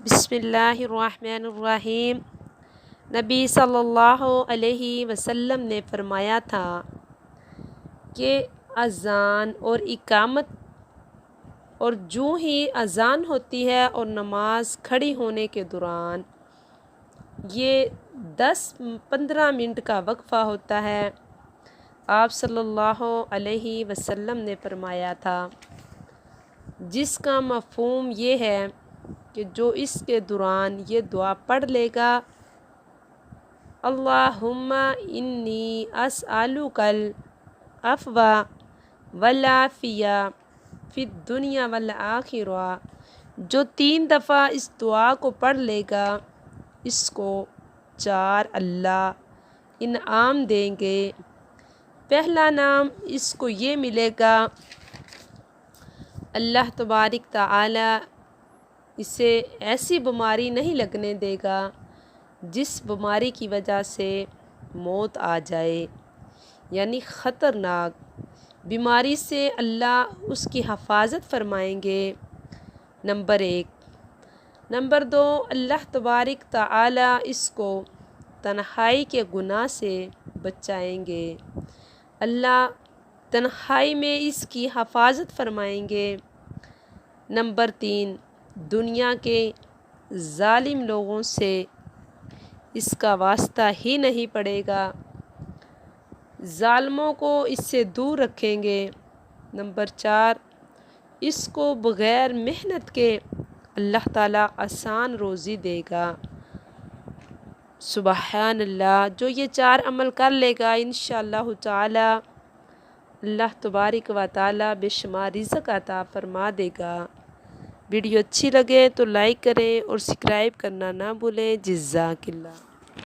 بسم اللہ الرحمن الرحیم۔ نبی صلی اللہ علیہ وسلم نے فرمایا تھا کہ اذان اور اقامت اور جو ہی اذان ہوتی ہے اور نماز کھڑی ہونے کے دوران یہ 10-15 منٹ کا وقفہ ہوتا ہے۔ آپ صلی اللہ علیہ وسلم نے فرمایا تھا جس کا مفہوم یہ ہے کہ جو اس کے دوران یہ دعا پڑھ لے گا، اللہم انی اسألک العفو والعافیہ فی الدنیا والآخرہ، جو 3 دفعہ اس دعا کو پڑھ لے گا اس کو 4 اللہ انعام دیں گے۔ پہلا نام اس کو یہ ملے گا، اللہ تبارک تعالی اسے ایسی بیماری نہیں لگنے دے گا جس بیماری کی وجہ سے موت آ جائے، یعنی خطرناک بیماری سے اللہ اس کی حفاظت فرمائیں گے، نمبر 1۔ نمبر 2، اللہ تبارک تعالی اس کو تنہائی کے گناہ سے بچائیں گے، اللہ تنہائی میں اس کی حفاظت فرمائیں گے۔ نمبر 3، دنیا کے ظالم لوگوں سے اس کا واسطہ ہی نہیں پڑے گا، ظالموں کو اس سے دور رکھیں گے۔ نمبر 4، اس کو بغیر محنت کے اللہ تعالیٰ آسان روزی دے گا۔ سبحان اللہ۔ جو یہ 4 عمل کر لے گا انشاءاللہ تعالی اللہ تبارک و تعالی بے شمار رزق عطا فرما دے گا۔ ویڈیو اچھی لگے تو لائک کریں اور سبسکرائب کرنا نہ بھولیں۔ جزاک اللہ۔